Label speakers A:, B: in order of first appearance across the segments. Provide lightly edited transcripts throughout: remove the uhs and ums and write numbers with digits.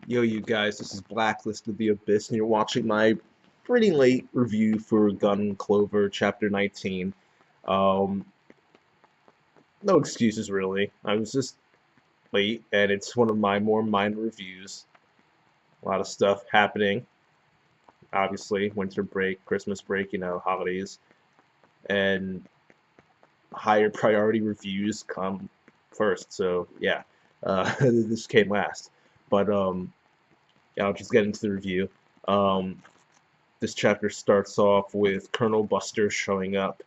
A: Yo, you guys, this is Blacklist of the Abyss, and you're watching my pretty late review for Gun Clover Chapter 19. Um, no excuses, really. I was just late, and it's one of my more minor reviews. A lot of stuff happening, obviously. Winter break, Christmas break, holidays, and higher priority reviews come first, so yeah. This came last. But, yeah, I'll just get into the review. Um, this chapter starts off with Colonel Buster showing up.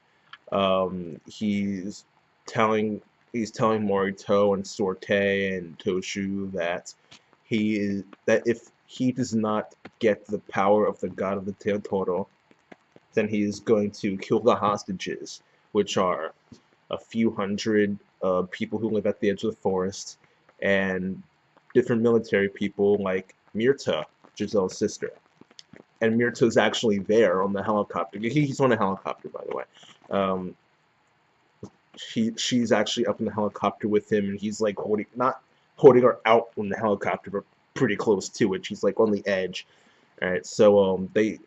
A: He's telling Morito and Sorte and Toshu that if he does not get the power of the god of the Teotoro, then he is going to kill the hostages, which are a few hundred people who live at the edge of the forest, and different military people like Mirta, Giselle's sister. And Mirta's actually there on the helicopter. He's on a helicopter, by the way. Um, she's actually up in the helicopter with him, and he's like not holding her out on the helicopter, but pretty close to it. She's like on the edge. All right, so they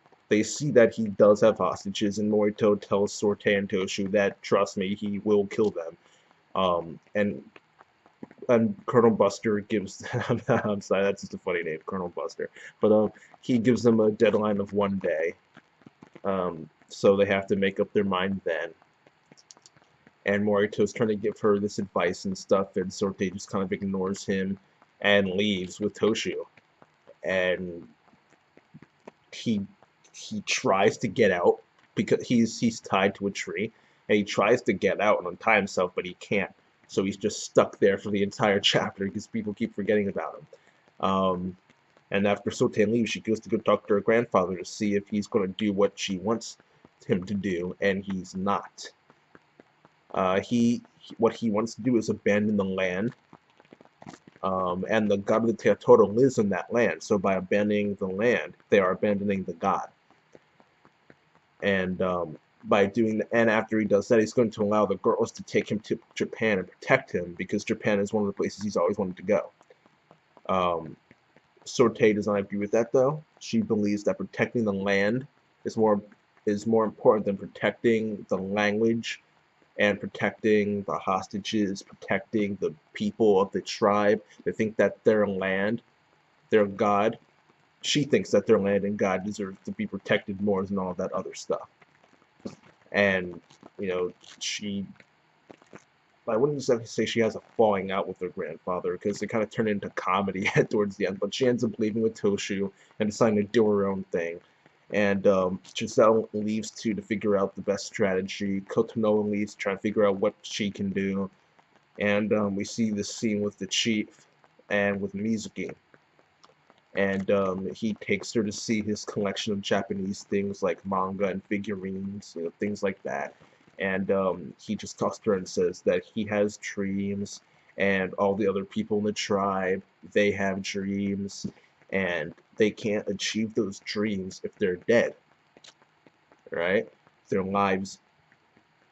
A: see that he does have hostages, and Morito tells Sorte and Toshu that trust me, he will kill them. And Colonel Buster gives I'm sorry, that's just a funny name, Colonel Buster. But he gives them a deadline of 1 day. So they have to make up their mind then. And Morito's trying to give her this advice and stuff, and Sorte just kind of ignores him and leaves with Toshu. And he he tries to get out because he's tied to a tree, and he tries to get out and untie himself, but he can't. So he's just stuck there for the entire chapter because people keep forgetting about him. And after Sorte leaves, she goes to go talk to her grandfather to see if he's going to do what she wants him to do, and he's not. What he wants to do is abandon the land, and the god of the Teotoro lives in that land. So by abandoning the land, they are abandoning the god. And and after he does that, he's going to allow the girls to take him to Japan and protect him because Japan is one of the places he's always wanted to go. Sorte does not agree with that, though. She believes that protecting the land is more important than protecting the language and protecting the hostages, protecting the people of the tribe. They think that their land, their god, she thinks that their land and God deserve to be protected more than all that other stuff. And, I wouldn't exactly say she has a falling out with her grandfather because it kind of turned into comedy towards the end, but she ends up leaving with Toshu and deciding to do her own thing. And Giselle leaves to figure out the best strategy. Kotonoa leaves to try to figure out what she can do. And we see this scene with the chief and with Mizuki. And he takes her to see his collection of Japanese things like manga and figurines, things like that. And he just talks to her and says that he has dreams, and all the other people in the tribe, they have dreams, and they can't achieve those dreams if they're dead, right? Their lives,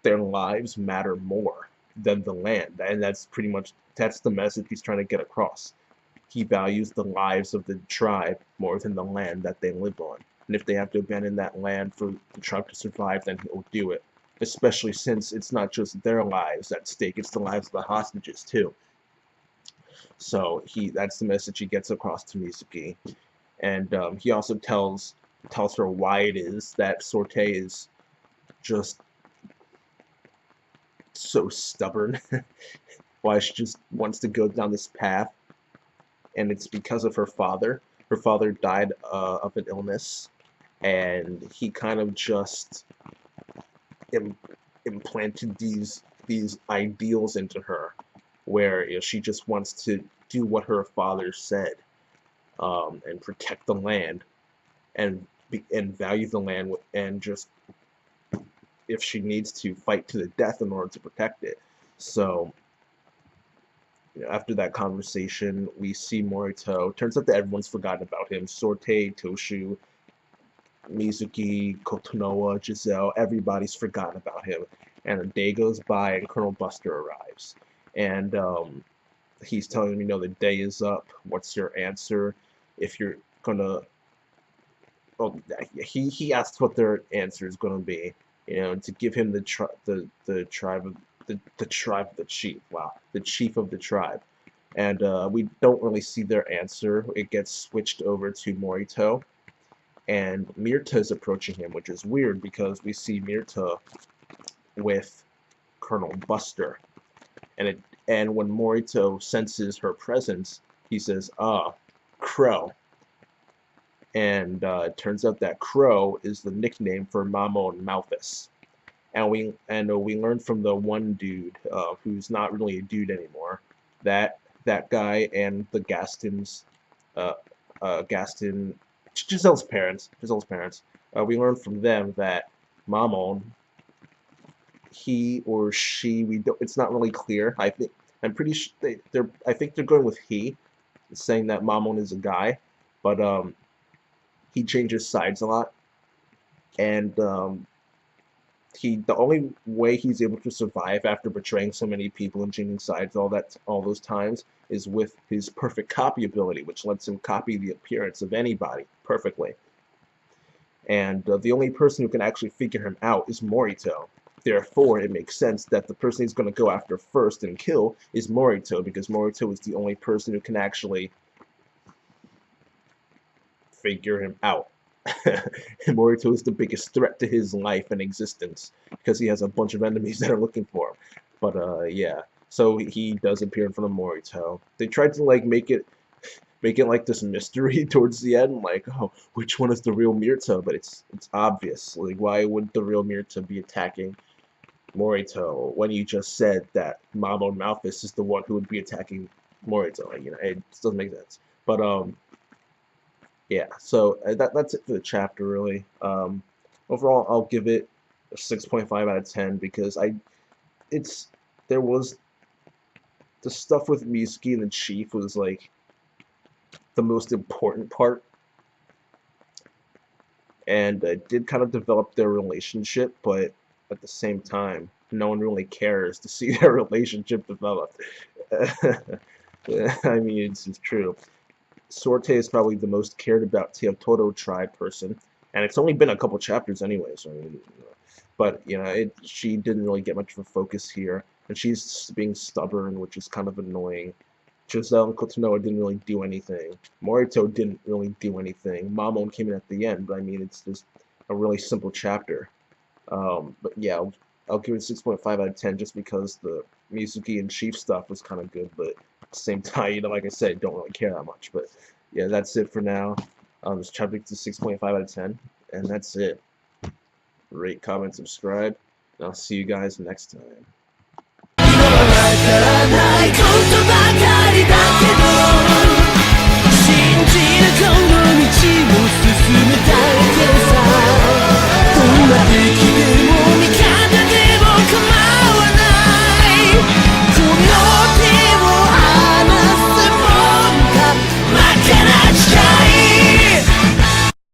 A: their lives matter more than the land, and that's the message he's trying to get across. He values the lives of the tribe more than the land that they live on. And if they have to abandon that land for the tribe to survive, then he'll do it. Especially since it's not just their lives at stake, it's the lives of the hostages too. So that's the message he gets across to Mizuki. And he also tells her why it is that Sorte is just so stubborn, why she just wants to go down this path, and it's because of her father. Her father died of an illness, and he kind of just implanted these ideals into her, where she just wants to do what her father said, and protect the land, and value the land, and just, if she needs to, fight to the death in order to protect it. So after that conversation, we see Morito. Turns out that everyone's forgotten about him. Sorte, Toshu, Mizuki, Kotonoa, Giselle, everybody's forgotten about him. And a day goes by and Colonel Buster arrives. And he's telling him, the day is up. What's your answer? if you're gonna, well, he asks what their answer is gonna be, to give him the tribe of the tribe of the chief. Wow, the chief of the tribe. And we don't really see their answer. It gets switched over to Morito, and Mirta's approaching him, which is weird because we see Mirta with Colonel Buster, and when Morito senses her presence, he says, "Ah, Crow." And it turns out that Crow is the nickname for Mamon Malthus. And we learned from the one dude who's not really a dude anymore, that that guy and the Gaston's uh, Gaston Giselle's parents, we learned from them that Mamon, he or she, we don't, it's not really clear. I'm pretty sure they're I think they're going with he, saying that Mamon is a guy, but he changes sides a lot, and the only way he's able to survive after betraying so many people and changing sides all those times is with his perfect copy ability, which lets him copy the appearance of anybody perfectly. And the only person who can actually figure him out is Morito. Therefore, it makes sense that the person he's going to go after first and kill is Morito, because Morito is the only person who can actually figure him out. Morito is the biggest threat to his life and existence because he has a bunch of enemies that are looking for him. But yeah, so he does appear in front of Morito. They tried to like make it like this mystery towards the end, like, oh, which one is the real Mirta? But it's obvious. Like, why would the real Mirta be attacking Morito when you just said that Mamon Malthus is the one who would be attacking Morito? Like, it just doesn't make sense. But yeah, so that's it for the chapter, really. Overall, I'll give it a 6.5 out of 10 because it's there was the stuff with Mizuki and the Chief was like the most important part, and it did kind of develop their relationship, but at the same time, no one really cares to see their relationship develop. I mean, it's true. Sorte is probably the most cared about Teotoro tribe person, and it's only been a couple chapters anyway, so I mean, but she didn't really get much of a focus here, and she's being stubborn, which is kind of annoying. Giselle and Kotonoa didn't really do anything. Morito didn't really do anything. Mamon came in at the end, but I mean, it's just a really simple chapter. But yeah, I'll give it 6.5 out of 10 just because the Mizuki and Chief stuff was kind of good, but at the same time, like I said, don't really care that much. But yeah, that's it for now. This chapter gets a 6.5 out of 10, and that's it. Rate, comment, subscribe, and I'll see you guys next time.